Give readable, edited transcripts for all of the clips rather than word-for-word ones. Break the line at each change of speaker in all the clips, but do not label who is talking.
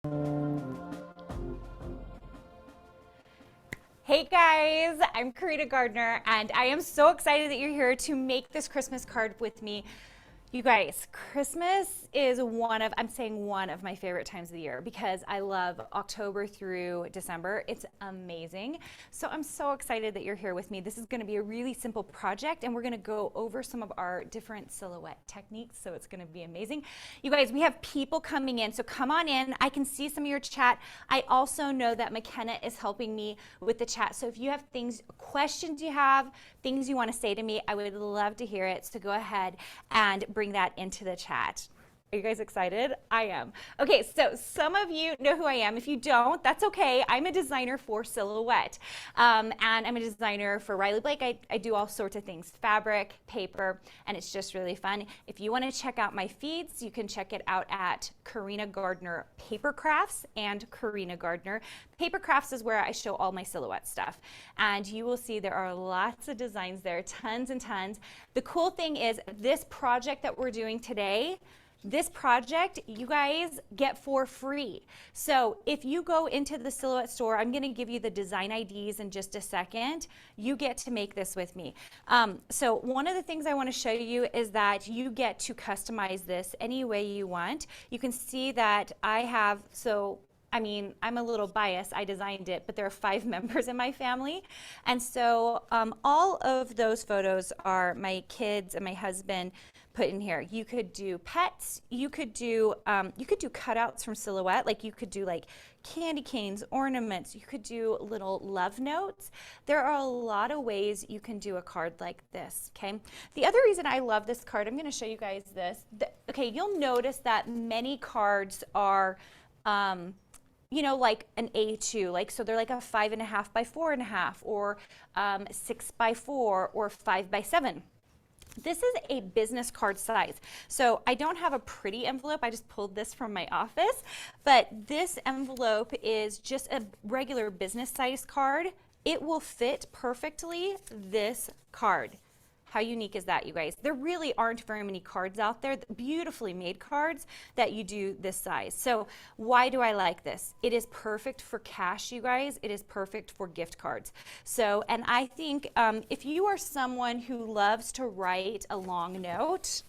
Hey guys, I'm Karita Gardner, and I am so excited that you're here to make this Christmas card with me. You guys, Christmas is one of my favorite times of the year because I love October through December. It's amazing. So I'm so excited that you're here with me. This is going to be a really simple project, and we're going to go over some of our different silhouette techniques. So it's going to be amazing. You guys, we have people coming in, so come on in. I can see some of your chat. I also know that McKenna is helping me with the chat. So if you have questions you have, things you want to say to me, I would love to hear it. So go ahead and bring that into the chat. Are you guys excited? I am. Okay, so some of you know who I am. If you don't, that's okay. I'm a designer for silhouette, and I'm a designer for Riley Blake. I do all sorts of things, fabric, paper, and it's just really fun. If you want to check out my feeds, you can check it out at Karina Gardner Paper Crafts and Karina Gardner. Paper Crafts is where I show all my silhouette stuff, and you will see there are lots of designs there, tons and tons. The cool thing is this project that we're doing today, this project you guys get for free. So if you go into the Silhouette store, I'm going to give you the design IDs in just a second. You get to make this with me. So one of the things I want to show you is that you get to customize this any way you want. You can see that I have, I'm a little biased, I designed it, but there are 5 members in my family. And so all of those photos are my kids and my husband put in here. You could do pets, you could do cutouts from Silhouette, like you could do like candy canes, ornaments, you could do little love notes. There are a lot of ways you can do a card like this, okay? The other reason I love this card, I'm gonna show you guys this. Okay, you'll notice that many cards are, like an A2, like, so they're like a 5.5 by 4.5 or 6 by 4 or 5 by 7. This is a business card size. So I don't have a pretty envelope. I just pulled this from my office, but this envelope is just a regular business size card. It will fit perfectly this card. How unique is that, you guys? There really aren't very many cards out there, beautifully made cards that you do this size. So why do I like this? It is perfect for cash, you guys. It is perfect for gift cards. So, and I think if you are someone who loves to write a long note,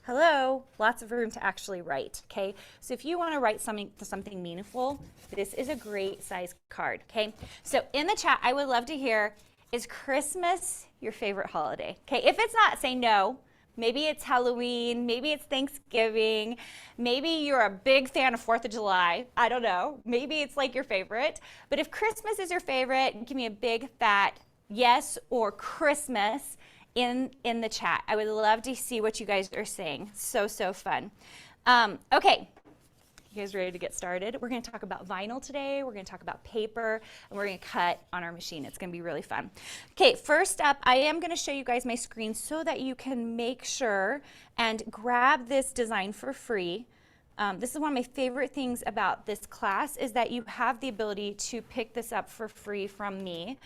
hello, lots of room to actually write, okay? So if you want to write something meaningful, this is a great size card, okay? So in the chat, I would love to hear, is Christmas your favorite holiday? Okay, if it's not, say no. Maybe it's Halloween, maybe it's Thanksgiving, maybe you're a big fan of 4th of July. I don't know. Maybe it's like your favorite. But if Christmas is your favorite, give me a big fat yes or Christmas in the chat. I would love to see what you guys are saying. So fun. Okay. You guys ready to get started? We're going to talk about vinyl today. We're going to talk about paper, and we're going to cut on our machine. It's going to be really fun. Okay, first up, I am going to show you guys my screen so that you can make sure and grab this design for free. This is one of my favorite things about this class is that you have the ability to pick this up for free from me.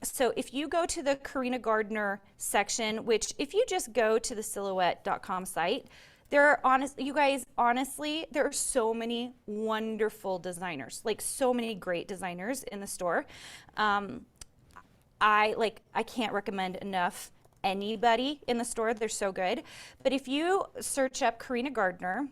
So if you go to the Karina Gardner section, which if you just go to the silhouette.com site, you guys, honestly, there are so many wonderful designers, like so many great designers in the store. I can't recommend enough anybody in the store. They're so good. But if you search up Karina Gardner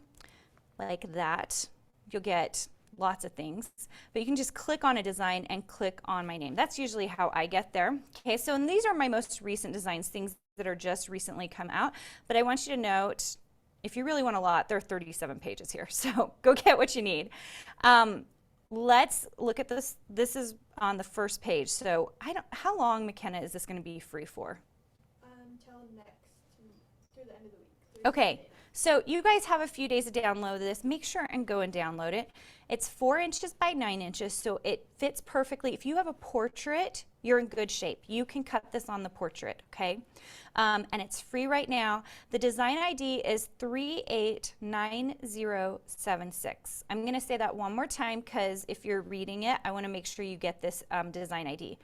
like that, you'll get lots of things. But you can just click on a design and click on my name. That's usually how I get there. Okay, so and these are my most recent designs, things that are just recently come out. But I want you to note, if you really want a lot, there are 37 pages here, so go get what you need. Let's look at this. This is on the first page. So how long, McKenna, is this going to be free for?
Until through the end of the week.
Okay, so you guys have a few days to download this. Make sure and go and download it. It's 4 inches by 9 inches, so it fits perfectly. If you have a portrait, you're in good shape. You can cut this on the portrait, okay? And it's free right now. The design ID is 389076. I'm going to say that one more time because if you're reading it, I want to make sure you get this design ID.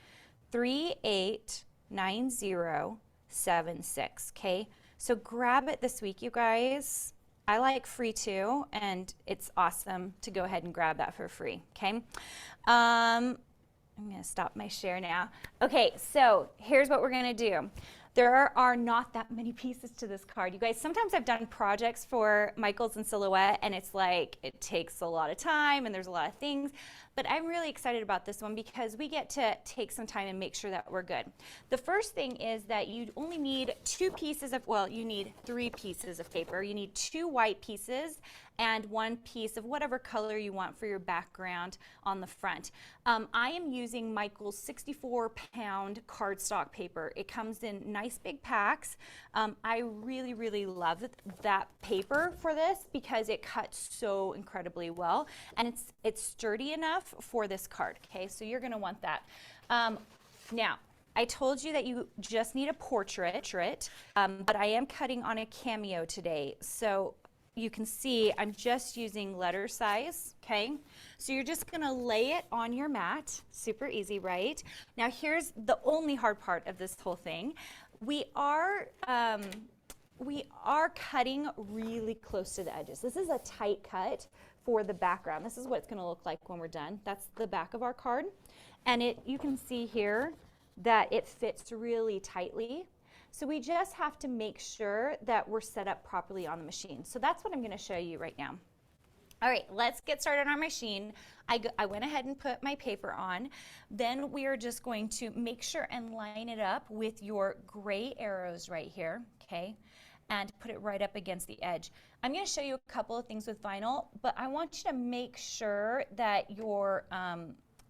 389076, okay? So grab it this week, you guys. I like free too, and it's awesome to go ahead and grab that for free, okay? I'm gonna stop my share now. Okay, so here's what we're gonna do. There are not that many pieces to this card. You guys, sometimes I've done projects for Michaels and Silhouette, and it's like, it takes a lot of time and there's a lot of things, but I'm really excited about this one because we get to take some time and make sure that we're good. The first thing is that you only need 2 pieces of, well, you need 3 pieces of paper. You need 2 white pieces and 1 piece of whatever color you want for your background on the front. I am using Michael's 64-pound cardstock paper. It comes in nice big packs. I really, really love that paper for this because it cuts so incredibly well, and it's sturdy enough for this card, okay? So you're gonna want that. Now, I told you that you just need a portrait, but I am cutting on a Cameo today, so you can see I'm just using letter size, okay? So you're just gonna lay it on your mat, super easy, right? Now here's the only hard part of this whole thing. We are cutting really close to the edges. This is a tight cut for the background. This is what it's gonna look like when we're done. That's the back of our card. And you can see here that it fits really tightly. So we just have to make sure that we're set up properly on the machine. So that's what I'm going to show you right now. All right, let's get started on our machine. I went ahead and put my paper on. Then we are just going to make sure and line it up with your gray arrows right here, okay? And put it right up against the edge. I'm going to show you a couple of things with vinyl, but I want you to make sure that your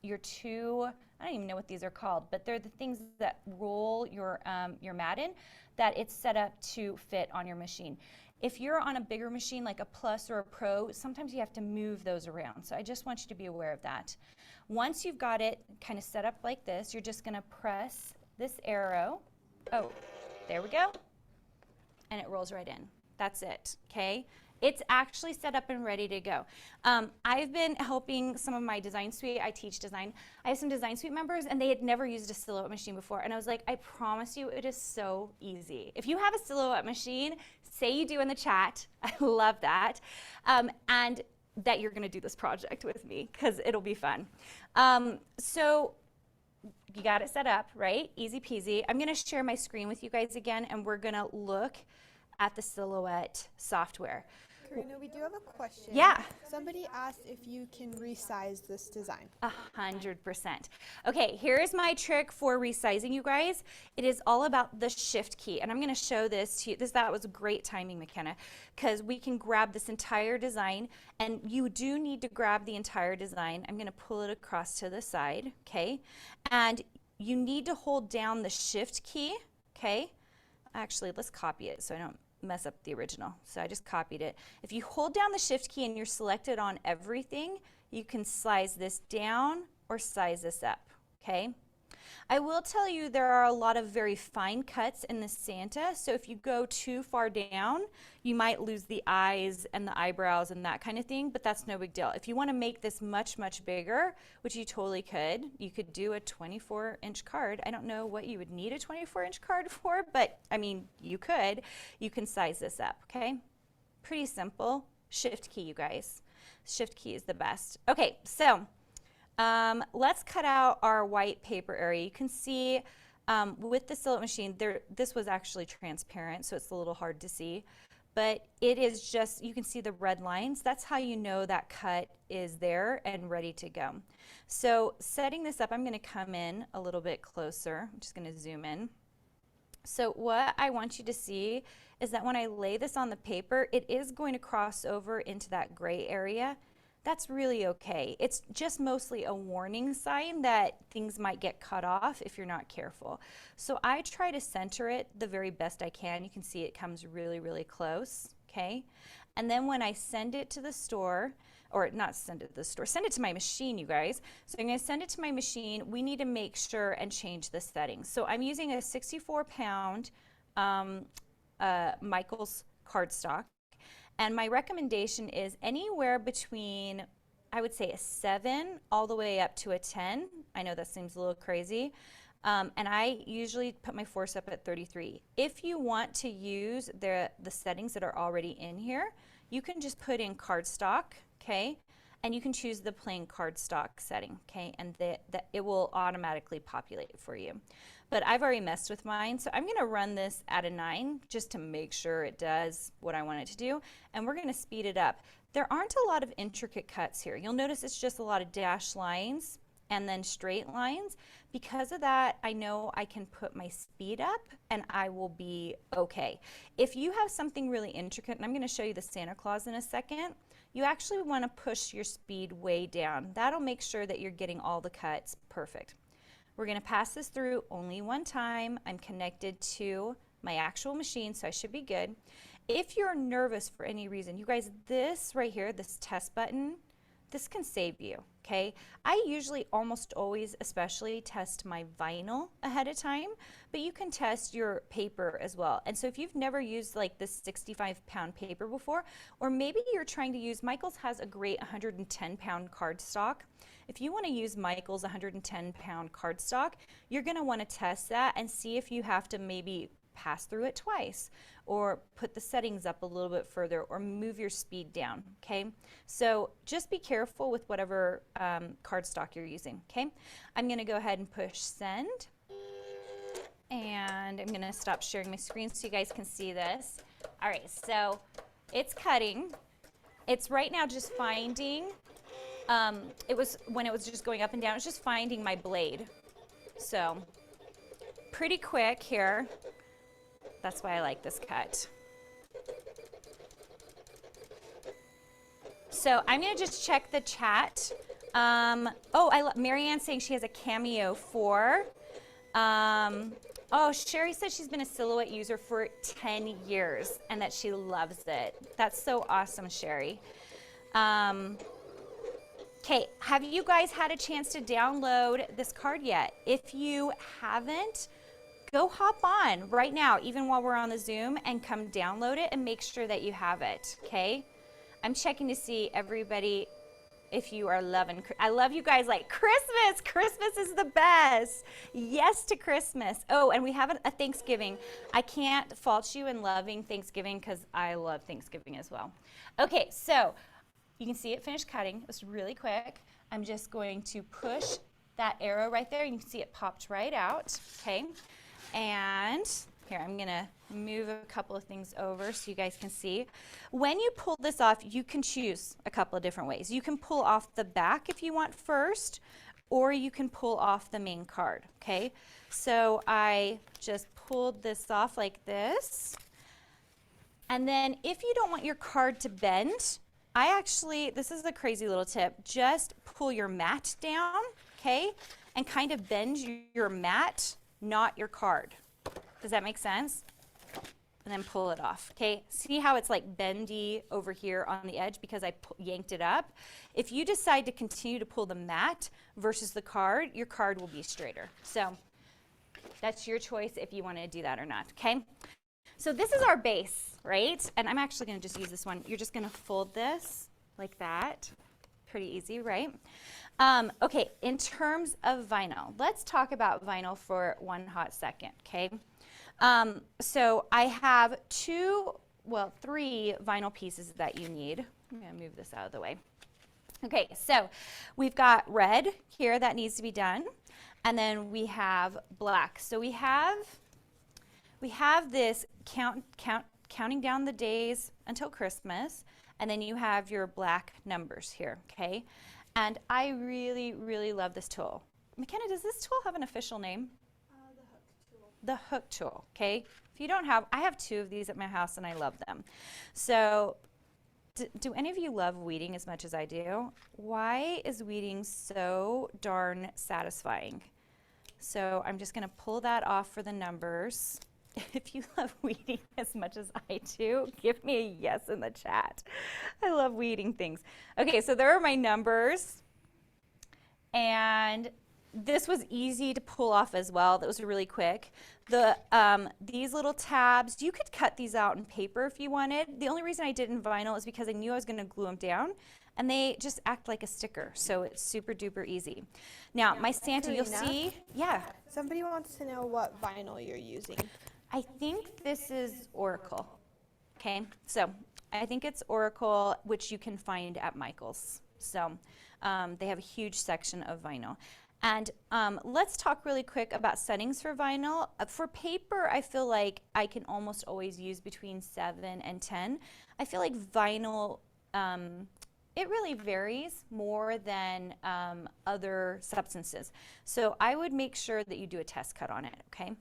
2, I don't even know what these are called, but they're the things that roll your mat in, that it's set up to fit on your machine. If you're on a bigger machine like a Plus or a Pro, sometimes you have to move those around. So I just want you to be aware of that. Once you've got it kind of set up like this, you're just gonna press this arrow. Oh, there we go. And it rolls right in. That's it, okay? It's actually set up and ready to go. I've been helping some of my design suite, I teach design. I have some design suite members and they had never used a Silhouette machine before. And I was like, I promise you it is so easy. If you have a Silhouette machine, say you do in the chat. I love that. And that you're gonna do this project with me because it'll be fun. So you got it set up, right? Easy peasy. I'm gonna share my screen with you guys again and we're gonna look at the Silhouette software.
Karina, we do have a question.
Yeah.
Somebody asked if you can resize this design.
100%. Okay, here's my trick for resizing, you guys. It is all about the shift key, and I'm going to show this to you. That was great timing, McKenna, because we can grab this entire design, and you do need to grab the entire design. I'm going to pull it across to the side, okay? And you need to hold down the shift key, okay? Actually, let's copy it so I don't mess up the original. So I just copied it. If you hold down the shift key and you're selected on everything, you can size this down or size this up, okay? I will tell you there are a lot of very fine cuts in the Santa, so if you go too far down, you might lose the eyes and the eyebrows and that kind of thing, but that's no big deal. If you want to make this much, much bigger, which you totally could, you could do a 24-inch card. I don't know what you would need a 24-inch card for, but I mean, you could. You can size this up, okay? Pretty simple. Shift key, you guys. Shift key is the best. Okay, so let's cut out our white paper area. You can see with the Silhouette machine, this was actually transparent, so it's a little hard to see. But it is just, you can see the red lines. That's how you know that cut is there and ready to go. So setting this up, I'm going to come in a little bit closer. I'm just going to zoom in. So what I want you to see is that when I lay this on the paper, it is going to cross over into that gray area. That's really okay. It's just mostly a warning sign that things might get cut off if you're not careful. So I try to center it the very best I can. You can see it comes really, really close, okay? And then when I send it to the store, or not send it to the store, send it to my machine, you guys. So I'm gonna send it to my machine. We need to make sure and change the settings. So I'm using a 64-pound Michaels cardstock. And my recommendation is anywhere between, I would say, a 7 all the way up to a 10. I know that seems a little crazy. And I usually put my force up at 33. If you want to use the settings that are already in here, you can just put in cardstock, okay? And you can choose the plain cardstock setting, okay? And it will automatically populate for you. But I've already messed with mine, so I'm gonna run this at a 9 just to make sure it does what I want it to do. And we're gonna speed it up. There aren't a lot of intricate cuts here. You'll notice it's just a lot of dashed lines and then straight lines. Because of that, I know I can put my speed up and I will be okay. If you have something really intricate, and I'm gonna show you the Santa Claus in a second, you actually wanna push your speed way down. That'll make sure that you're getting all the cuts perfect. We're gonna pass this through only one time. I'm connected to my actual machine, so I should be good. If you're nervous for any reason, you guys, this right here, this test button, this can save you, okay? I usually almost always especially test my vinyl ahead of time, but you can test your paper as well. And so if you've never used like this 65-pound paper before, or maybe you're trying to use, Michael's has a great 110-pound cardstock. If you want to use Michael's 110-pound cardstock, you're going to want to test that and see if you have to maybe pass through it twice or put the settings up a little bit further or move your speed down, okay? So just be careful with whatever cardstock you're using, okay? I'm going to go ahead and push send, and I'm going to stop sharing my screen so you guys can see this. All right, so it's cutting. It's right now just finding, it was when it was just going up and down, it's just finding my blade. So pretty quick here. That's why I like this cut. So I'm gonna just check the chat. Marianne's saying she has a Cameo 4. Sherry says she's been a Silhouette user for 10 years and that she loves it. That's so awesome, Sherry. Okay, have you guys had a chance to download this card yet? If you haven't, go hop on right now, even while we're on the Zoom, and come download it and make sure that you have it, okay? I'm checking to see everybody if you are loving. I love you guys like Christmas. Christmas is the best. Yes to Christmas. Oh, and we have a Thanksgiving. I can't fault you in loving Thanksgiving because I love Thanksgiving as well. Okay, so you can see it finished cutting. It was really quick. I'm just going to push that arrow right there. You can see it popped right out, okay? And here, I'm gonna move a couple of things over so you guys can see. When you pull this off, you can choose a couple of different ways. You can pull off the back if you want first, or you can pull off the main card, okay? So I just pulled this off like this. And then if you don't want your card to bend, this is a crazy little tip, just pull your mat down, okay? And kind of bend your mat, not your card. Does that make sense? And then pull it off, okay? See how it's like bendy over here on the edge because I yanked it up? If you decide to continue to pull the mat versus the card, your card will be straighter. So that's your choice if you want to do that or not, okay? So this is our base, right? And I'm actually going to just use this one. You're just going to fold this like that. Pretty easy, right? Okay, in terms of vinyl, let's talk about vinyl for one hot second, okay? So I have three vinyl pieces that you need. I'm going to move this out of the way. Okay, so we've got red here that needs to be done, and then we have black. So we have this counting down the days until Christmas, and then you have your black numbers here, okay? And I really, really love this tool. McKenna, does this tool have an official name?
The hook tool.
The hook tool, okay? If you don't have, I have 2 of these at my house and I love them. So do any of you love weeding as much as I do? Why is weeding so darn satisfying? So I'm just gonna pull that off for the numbers. If you love weeding as much as I do, give me a yes in the chat. I love weeding things. Okay, so there are my numbers. And this was easy to pull off as well. That was really quick. These little tabs, you could cut these out in paper if you wanted. The only reason I did in vinyl is because I knew I was going to glue them down. And they just act like a sticker, so it's super duper easy. Now, my Santa, you'll see, yeah.
Somebody wants to know what vinyl you're using.
I think this is Oracle, okay? So I think it's Oracle, which you can find at Michael's. So they have a huge section of vinyl. And let's talk really quick about settings for vinyl. For paper, I feel like I can almost always use between 7 and 10. I feel like vinyl, it really varies more than other substances. So I would make sure that you do a test cut on it, okay?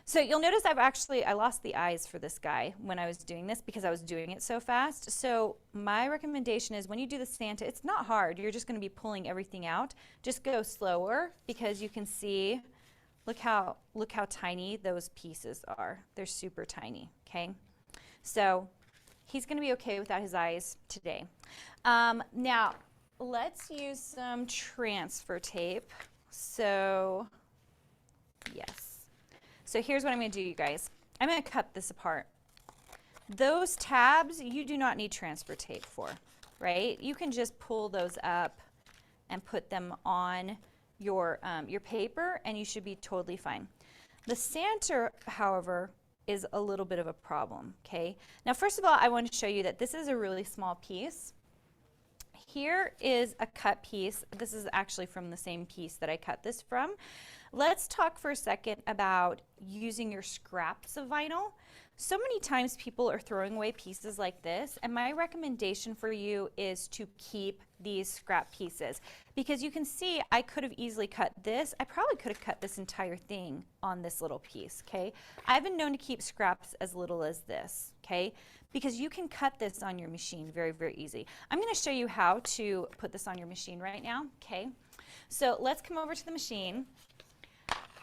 So you'll notice I lost the eyes for this guy when I was doing this because I was doing it so fast. So my recommendation is when you do the Santa, it's not hard. You're just going to be pulling everything out. Just go slower because you can see, look how tiny those pieces are. They're super tiny, okay? So he's going to be okay without his eyes today. Now, let's use some transfer tape. So, yes. So here's what I'm going to do, you guys. I'm going to cut this apart. Those tabs, you do not need transfer tape for, right? You can just pull those up and put them on your paper, and you should be totally fine. The Santa, however, is a little bit of a problem, okay? Now, first of all, I want to show you that this is a really small piece. Here is a cut piece. This is actually from the same piece that I cut this from. Let's talk for a second about using your scraps of vinyl. So many times people are throwing away pieces like this, and my recommendation for you is to keep these scrap pieces because you can see I could have easily cut this. I probably could have cut this entire thing on this little piece, okay? I've been known to keep scraps as little as this, okay? Because you can cut this on your machine very, very easy. I'm going to show you how to put this on your machine right now, okay? So let's come over to the machine.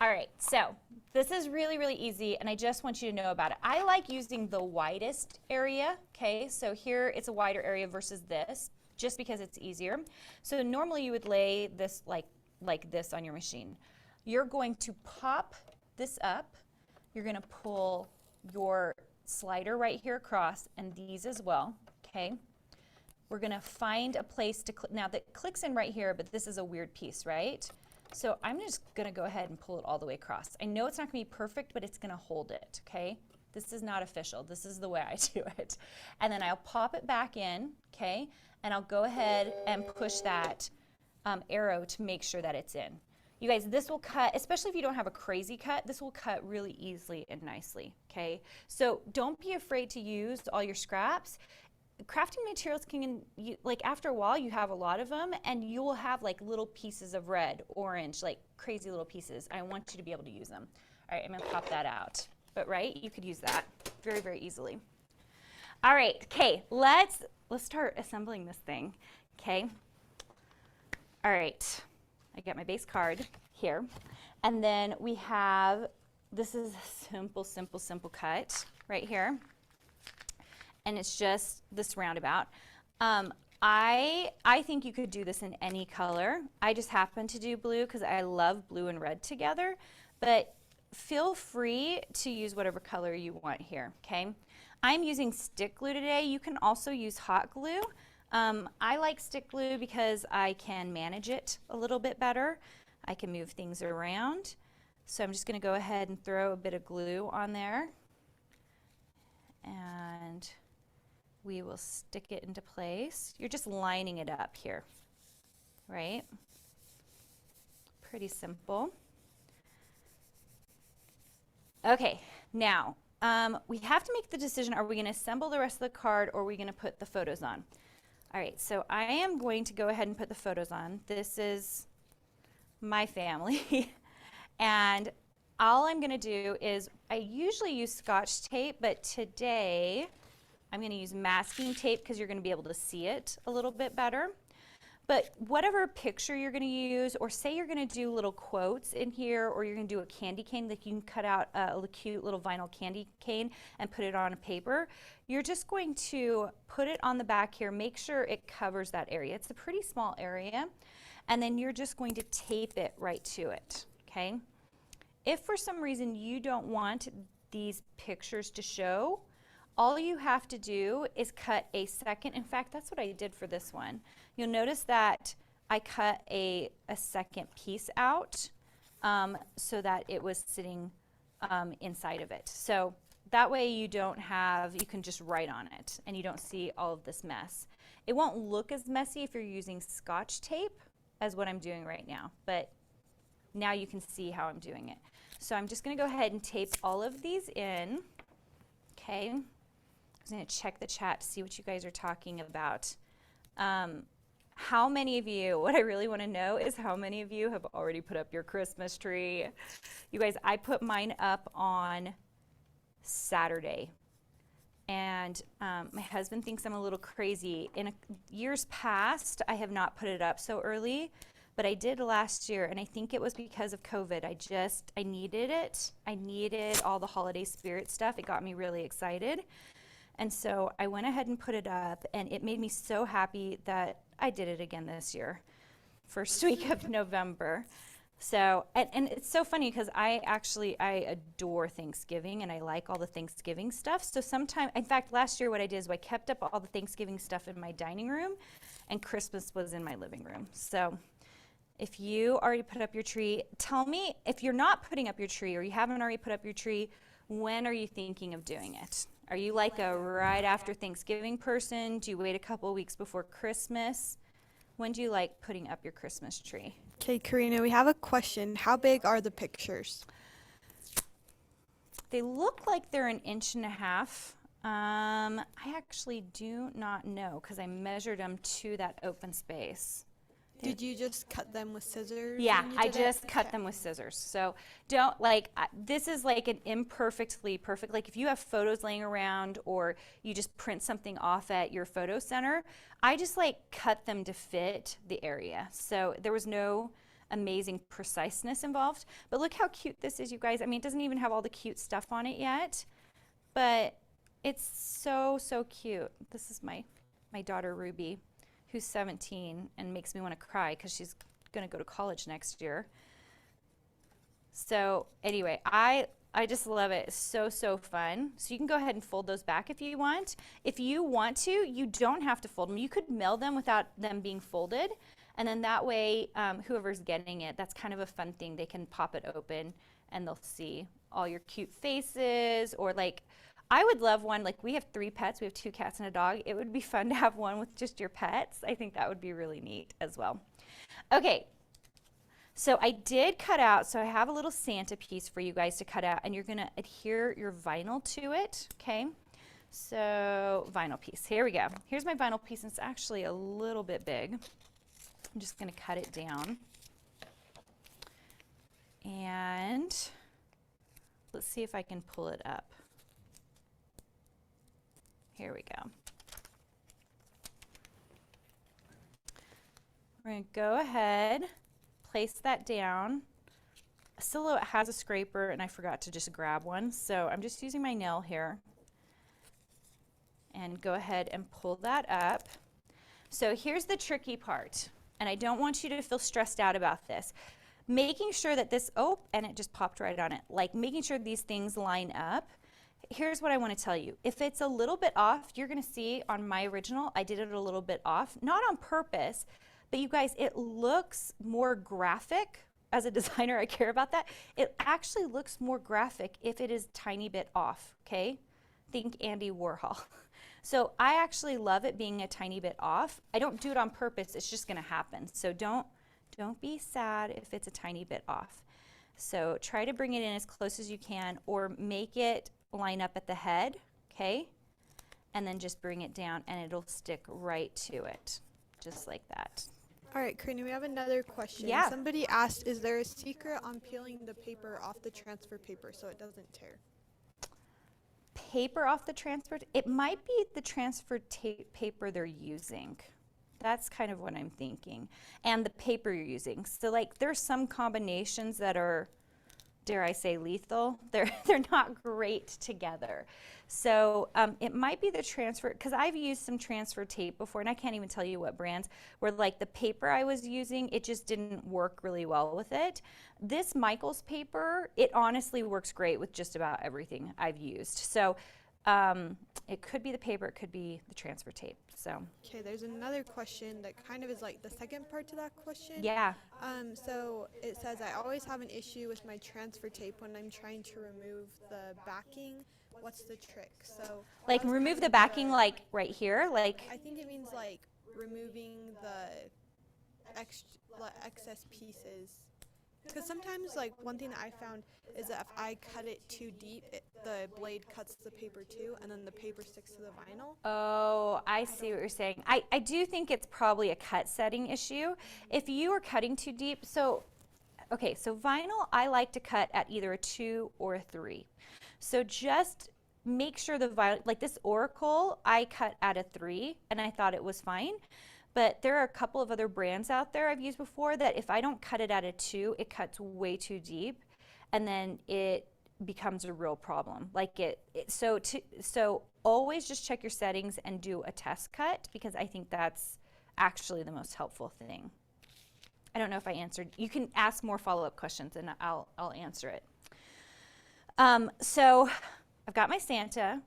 All right, so this is really, really easy, and I just want you to know about it. I like using the widest area, okay? So here it's a wider area versus this, just because it's easier. So normally you would lay this like this on your machine. You're going to pop this up. You're going to pull your slider right here across, and these as well, okay? We're going to find a place to click. Now that clicks in right here, but this is a weird piece, right? So I'm just going to go ahead and pull it all the way across. I know it's not going to be perfect, but it's going to hold it, okay? This is not official. This is the way I do it. And then I'll pop it back in, okay? And I'll go ahead and push that arrow to make sure that it's in. You guys, this will cut, especially if you don't have a crazy cut, this will cut really easily and nicely, okay? So don't be afraid to use all your scraps. Crafting materials can, like after a while you have a lot of them and you will have like little pieces of red, orange, like crazy little pieces. I want you to be able to use them. All right, I'm gonna pop that out. But right, you could use that very, very easily. All right, okay, let's start assembling this thing, okay? All right, I got my base card here. And then we have, this is a simple, simple, simple cut right here. And it's just this roundabout. I think you could do this in any color. I just happen to do blue because I love blue and red together, but feel free to use whatever color you want here, okay? I'm using stick glue today. You can also use hot glue. I like stick glue because I can manage it a little bit better. I can move things around. So I'm just gonna go ahead and throw a bit of glue on there. And we will stick it into place. You're just lining it up here, right? Pretty simple. Okay, now we have to make the decision, are we gonna assemble the rest of the card or are we gonna put the photos on? All right, so I am going to go ahead and put the photos on. This is my family. And all I'm gonna do is, I usually use Scotch tape, but today, I'm going to use masking tape because you're going to be able to see it a little bit better. But whatever picture you're going to use, or say you're going to do little quotes in here, or you're going to do a candy cane, like you can cut out a cute little vinyl candy cane and put it on a paper, you're just going to put it on the back here, make sure it covers that area. It's a pretty small area. And then you're just going to tape it right to it, okay? If for some reason you don't want these pictures to show, all you have to do is cut a second. In fact, that's what I did for this one. You'll notice that I cut a second piece out so that it was sitting inside of it. So that way you don't have, you can just write on it and you don't see all of this mess. It won't look as messy if you're using Scotch tape as what I'm doing right now, but now you can see how I'm doing it. So I'm just gonna go ahead and tape all of these in, okay? I'm gonna check the chat to see what you guys are talking about. How many of you, what I really wanna know is how many of you have already put up your Christmas tree? You guys, I put mine up on Saturday. And my husband thinks I'm a little crazy. In years past, I have not put it up so early, but I did last year, and I think it was because of COVID. I needed it. I needed all the holiday spirit stuff. It got me really excited. And so I went ahead and put it up, and it made me so happy that I did it again this year, first week of November. So, and it's so funny because I adore Thanksgiving and I like all the Thanksgiving stuff. So sometimes, in fact, last year what I did is I kept up all the Thanksgiving stuff in my dining room and Christmas was in my living room. So if you already put up your tree, tell me if you're not putting up your tree or you haven't already put up your tree, when are you thinking of doing it? Are you like a right after Thanksgiving person? Do you wait a couple of weeks before Christmas? When do you like putting up your Christmas tree?
Okay, Karina, we have a question. How big are the pictures?
They look like they're 1.5 inches. I actually do not know because I measured them to that open space.
Did you just cut them with scissors?
Yeah, I just cut them with scissors. So don't this is like an imperfectly perfect, like if you have photos laying around or you just print something off at your photo center, I just like cut them to fit the area. So there was no amazing preciseness involved, but look how cute this is, you guys. I mean, it doesn't even have all the cute stuff on it yet, but it's so, so cute. This is my daughter, Ruby, who's 17 and makes me want to cry because she's going to go to college next year. So anyway, I just love it. It's so, so fun. So you can go ahead and fold those back if you want. If you want to, you don't have to fold them. You could mail them without them being folded. And then that way, whoever's getting it, that's kind of a fun thing. They can pop it open and they'll see all your cute faces. Or like, I would love one, like we have 3 pets. We have 2 cats and a dog. It would be fun to have one with just your pets. I think that would be really neat as well. Okay. So I did cut out, so I have a little Santa piece for you guys to cut out, and you're gonna adhere your vinyl to it, okay? So vinyl piece, here we go. Here's my vinyl piece, and it's actually a little bit big. I'm just gonna cut it down. And let's see if I can pull it up. Here we go. We're gonna go ahead, place that down. Still has a scraper and I forgot to just grab one, so I'm just using my nail here and go ahead and pull that up. So here's the tricky part, and I don't want you to feel stressed out about this. Making sure that this, oh, and it just popped right on it, like making sure these things line up. Here's what I want to tell you. If it's a little bit off, you're going to see on my original, I did it a little bit off, not on purpose, but you guys, it looks more graphic. As a designer, I care about that. It actually looks more graphic if it is a tiny bit off, okay? Think Andy Warhol. So I actually love it being a tiny bit off. I don't do it on purpose, it's just gonna happen. So don't be sad if it's a tiny bit off. So try to bring it in as close as you can or make it line up at the head, okay? And then just bring it down and it'll stick right to it, just like that.
All right, Karina, we have another question.
Yeah.
Somebody asked, is there a secret on peeling the paper off the transfer paper so it doesn't tear?
Paper off the transfer, it might be the transfer paper they're using. That's kind of what I'm thinking. And the paper you're using. So like there's some combinations that are, dare I say, lethal. They're not great together. So it might be the transfer, because I've used some transfer tape before, and I can't even tell you what brands, where like the paper I was using, it just didn't work really well with it. This Michaels paper, it honestly works great with just about everything I've used. So It could be the paper, it could be the transfer tape. So
Okay, there's another question that kind of is like the second part to that question.
yeah.
So it says, I always have an issue with my transfer tape when I'm trying to remove the backing. What's the trick? So
Like
that's
remove
kind
the
of
backing like right here, like
I think it means like removing the excess pieces. Because sometimes, like, one thing that I found is that if I cut it too deep, the blade cuts the paper too, and then the paper sticks to the vinyl.
oh, I see what you're saying. I do think it's probably a cut setting issue. If you are cutting too deep, so, okay, so vinyl, I like to cut at either a 2 or a 3. So just make sure the vinyl, like this Oracle, I cut at a 3, and I thought it was fine. But there are a couple of other brands out there I've used before that if I don't cut it at a 2, it cuts way too deep, and then it becomes a real problem. Like so always just check your settings and do a test cut, because I think that's actually the most helpful thing. I don't know if I answered. You can ask more follow-up questions and I'll answer it. So I've got my Santa,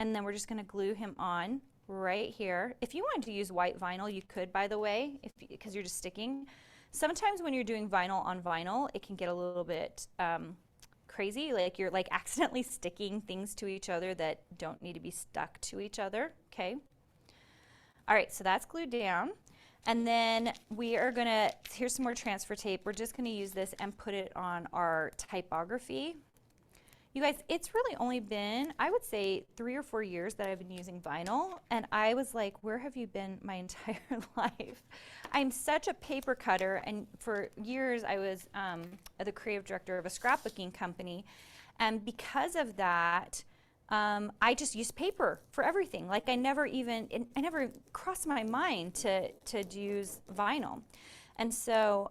and then we're just going to glue him on right here. If you wanted to use white vinyl, you could, by the way, because you're just sticking. Sometimes when you're doing vinyl on vinyl, it can get a little bit crazy, like you're like accidentally sticking things to each other that don't need to be stuck to each other. Okay. All right, so that's glued down. And then we are gonna, here's some more transfer tape. We're just gonna use this and put it on our typography. You guys, it's really only been, I would say, 3 or 4 years that I've been using vinyl, and I was like, where have you been my entire life? I'm such a paper cutter, and for years I was the creative director of a scrapbooking company, and because of that, I just used paper for everything. Like I never crossed my mind to use vinyl. And so,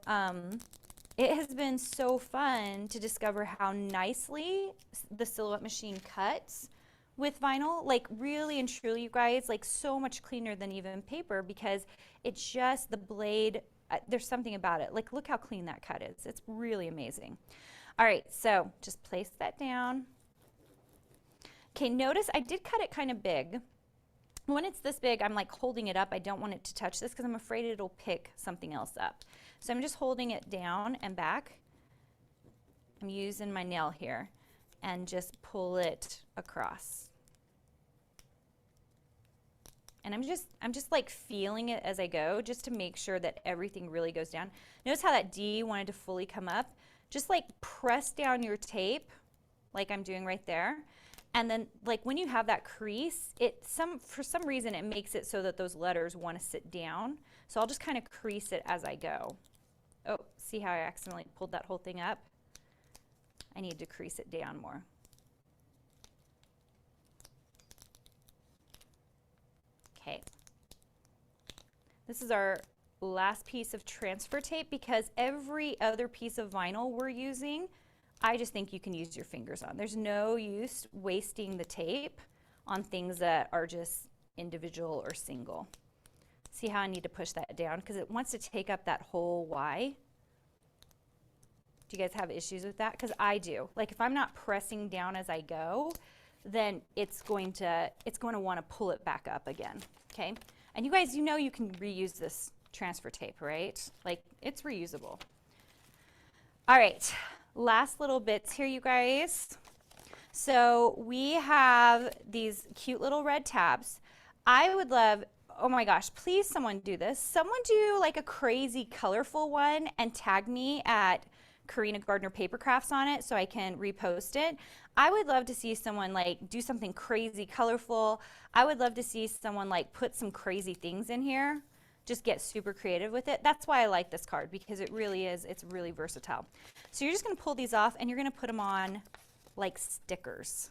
it has been so fun to discover how nicely the Silhouette machine cuts with vinyl. Like really and truly, you guys, like so much cleaner than even paper, because it's just the blade, there's something about it. Like look how clean that cut is. It's really amazing. All right, so just place that down. Okay, notice I did cut it kind of big. When it's this big, I'm like holding it up. I don't want it to touch this because I'm afraid it'll pick something else up. So I'm just holding it down and back. I'm using my nail here and just pull it across. And I'm just like feeling it as I go, just to make sure that everything really goes down. Notice how that D wanted to fully come up. Just like press down your tape like I'm doing right there. And then like when you have that crease, for some reason it makes it so that those letters want to sit down. So I'll just kind of crease it as I go. Oh, see how I accidentally pulled that whole thing up? I need to crease it down more. Okay. This is our last piece of transfer tape, because every other piece of vinyl we're using, I just think you can use your fingers on. There's no use wasting the tape on things that are just individual or single. See how I need to push that down because it wants to take up that whole Y. Do you guys have issues with that? Because I do. Like if I'm not pressing down as I go, then it's going to want to pull it back up again. Okay? And you guys, you know you can reuse this transfer tape, right? Like it's reusable. All right. Last little bits here, you guys. So we have these cute little red tabs. I would love, oh my gosh, please someone do this. Someone do like a crazy colorful one and tag me at Karina Gardner Paper Crafts on it so I can repost it. I would love to see someone like do something crazy colorful. I would love to see someone like put some crazy things in here. Just get super creative with it. That's why I like this card, because it really is, it's really versatile. So you're just gonna pull these off and you're gonna put them on like stickers.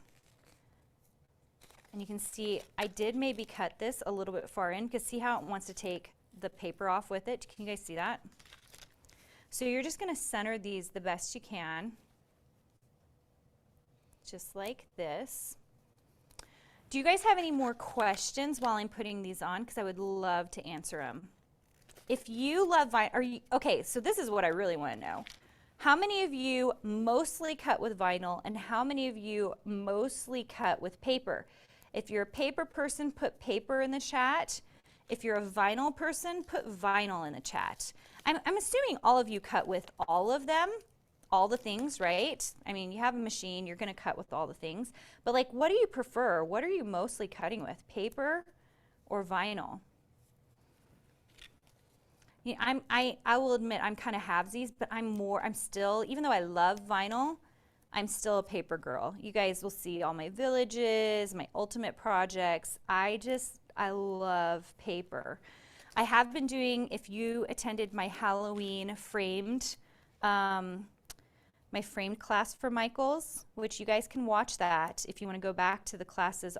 And you can see I did maybe cut this a little bit far in, because see how it wants to take the paper off with it? Can you guys see that? So you're just gonna center these the best you can, just like this. Do you guys have any more questions while I'm putting these on? Because I would love to answer them. If you love vinyl, okay, so this is what I really want to know. How many of you mostly cut with vinyl and how many of you mostly cut with paper? If you're a paper person, put paper in the chat. If you're a vinyl person, put vinyl in the chat. I'm assuming all of you cut with all of them, all the things, right? I mean, you have a machine, you're gonna cut with all the things. But like, what do you prefer? What are you mostly cutting with, paper or vinyl? Yeah, I will admit I'm kind of halvesies, but I'm still, even though I love vinyl, I'm still a paper girl. You guys will see all my villages, my ultimate projects. I love paper. I have been doing, if you attended my Halloween framed, my framed class for Michaels, which you guys can watch that. If you want to go back to the classes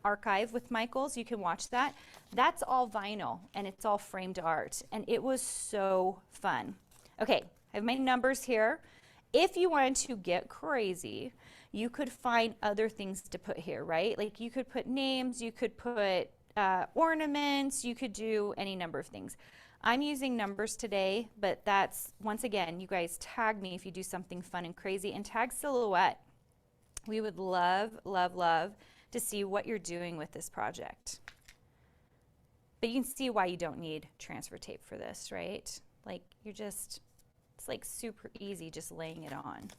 archive with Michaels, you can watch that. That's all vinyl and it's all framed art. And it was so fun. Okay, I have my numbers here. If you wanted to get crazy, you could find other things to put here, right? Like you could put names, you could put ornaments, you could do any number of things. I'm using numbers today, but that's, once again, you guys tag me if you do something fun and crazy, and tag Silhouette. We would love, love, love to see what you're doing with this project. But you can see why you don't need transfer tape for this, right? Like it's like super easy just laying it on.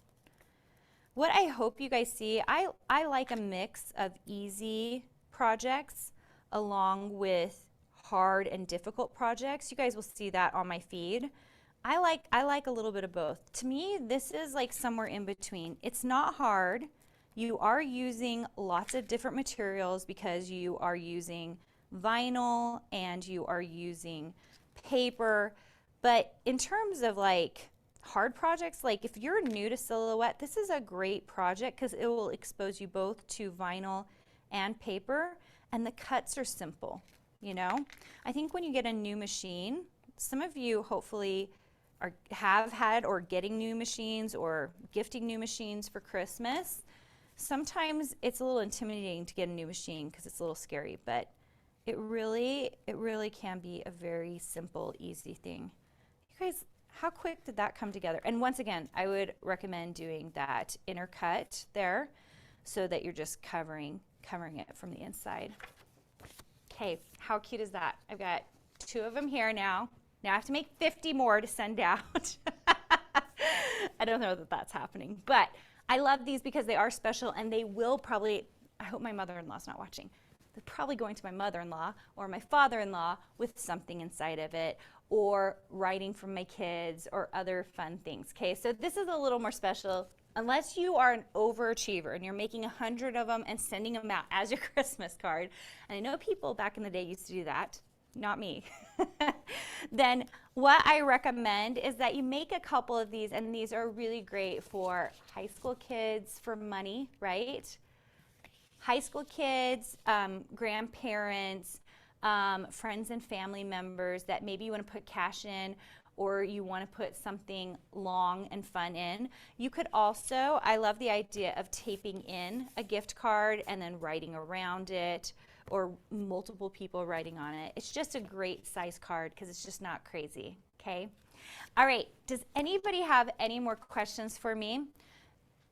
What I hope you guys see, I like a mix of easy projects along with hard and difficult projects. You guys will see that on my feed. I like a little bit of both. To me, this is like somewhere in between. It's not hard. You are using lots of different materials because you are using vinyl and you are using paper. But in terms of like hard projects, like if you're new to Silhouette, this is a great project because it will expose you both to vinyl and paper, and the cuts are simple. You know, I think when you get a new machine, some of you hopefully have had or getting new machines or gifting new machines for Christmas. Sometimes it's a little intimidating to get a new machine because it's a little scary, but it really can be a very simple, easy thing. You guys, how quick did that come together? And once again, I would recommend doing that inner cut there so that you're just covering it from the inside. Okay, how cute is that? I've got 2 of them here now. Now I have to make 50 more to send out. I don't know that that's happening, but I love these because they are special and they will probably, I hope my mother-in-law's not watching. They're probably going to my mother-in-law or my father-in-law with something inside of it, or writing from my kids or other fun things. Okay, so this is a little more special. Unless you are an overachiever and you're making 100 of them and sending them out as your Christmas card, and I know people back in the day used to do that, not me, then what I recommend is that you make a couple of these, and these are really great for high school kids for money, right? High school kids, grandparents, friends and family members that maybe you want to put cash in, or you want to put something long and fun in. You could also, I love the idea of taping in a gift card and then writing around it, or multiple people writing on it. It's just a great size card because it's just not crazy, okay? All right, does anybody have any more questions for me?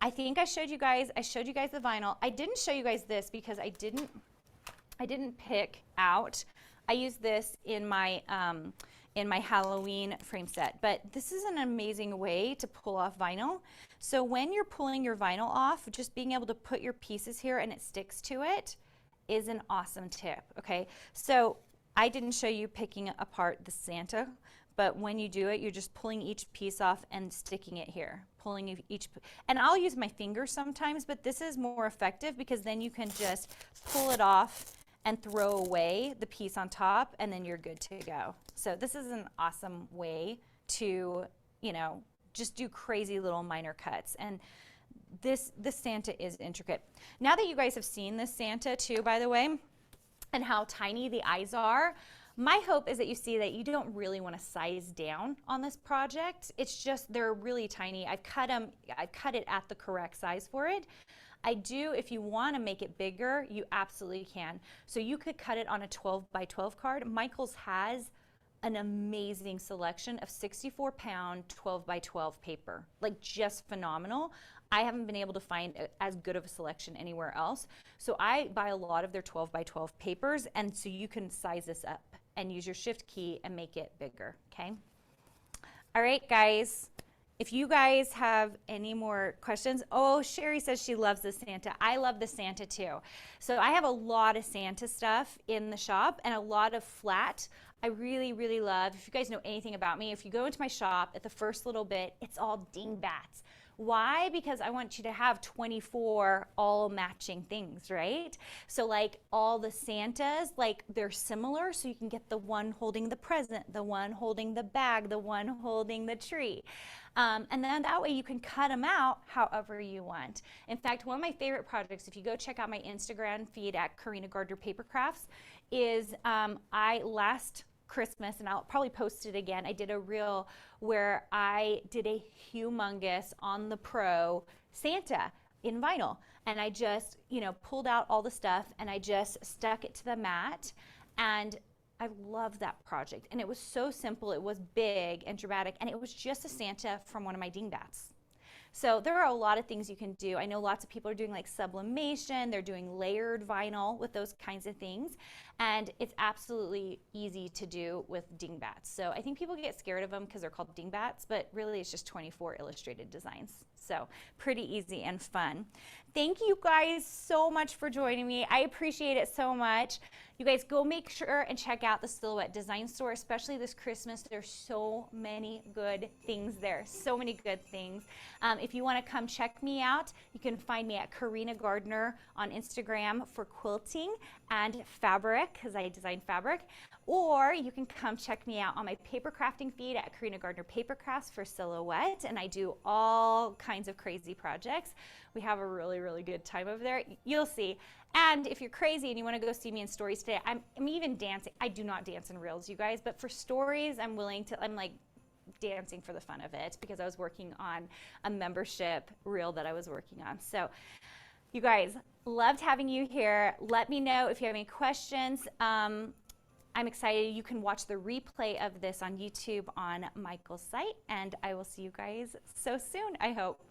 I think I showed you guys the vinyl. I didn't show you guys this because I didn't pick out. I used this in my Halloween frame set, but this is an amazing way to pull off vinyl. So when you're pulling your vinyl off, just being able to put your pieces here and it sticks to it is an awesome tip, okay? So I didn't show you picking apart the Santa, but when you do it, you're just pulling each piece off and sticking it here, pulling each, and I'll use my fingers sometimes, but this is more effective because then you can just pull it off and throw away the piece on top, and then you're good to go. So this is an awesome way to, you know, just do crazy little minor cuts. And this Santa is intricate. Now that you guys have seen this Santa too, by the way, and how tiny the eyes are, my hope is that you see that you don't really want to size down on this project. It's just, they're really tiny. I've cut it at the correct size for it. I do, if you want to make it bigger, you absolutely can. So you could cut it on a 12 by 12 card. Michaels has an amazing selection of 64-pound 12 by 12 paper, like just phenomenal. I haven't been able to find as good of a selection anywhere else. So I buy a lot of their 12 by 12 papers, and so you can size this up and use your shift key and make it bigger, okay? All right, guys. If you guys have any more questions, oh, Sherry says she loves the Santa. I love the Santa too. So I have a lot of Santa stuff in the shop and a lot of flat. I really, really love, if you guys know anything about me, if you go into my shop at the first little bit, it's all dingbats. Why? Because I want you to have 24 all matching things, right? So like all the Santas, like they're similar, so you can get the one holding the present, the one holding the bag, the one holding the tree. And then that way you can cut them out however you want. In fact, one of my favorite projects, if you go check out my Instagram feed at Karina Gardner Paper Crafts, is last Christmas, and I'll probably post it again, I did a reel where I did a humongous on the Pro Santa in vinyl, and I just, you know, pulled out all the stuff and I just stuck it to the mat, and I love that project. And it was so simple, it was big and dramatic, and it was just a Santa from one of my dingbats. So there are a lot of things you can do. I know lots of people are doing like sublimation, they're doing layered vinyl with those kinds of things, and it's absolutely easy to do with dingbats. So I think people get scared of them because they're called dingbats, but really it's just 24 illustrated designs. So pretty easy and fun. Thank you guys so much for joining me. I appreciate it so much. You guys go make sure and check out the Silhouette Design Store, especially this Christmas. There's so many good things there, so many good things. If you want to come check me out, you can find me at Karina Gardner on Instagram for quilting and fabric, because I design fabric. Or you can come check me out on my paper crafting feed at Karina Gardner Paper Crafts for Silhouette, and I do all kinds of crazy projects. We have a really, really good time over there. You'll see. And if you're crazy and you want to go see me in stories today, I'm even dancing. I do not dance in reels, you guys, but for stories, I'm like dancing for the fun of it because I was working on a membership reel that I was working on. So you guys, loved having you here. Let me know if you have any questions. I'm excited. You can watch the replay of this on YouTube on Michael's site, and I will see you guys so soon, I hope.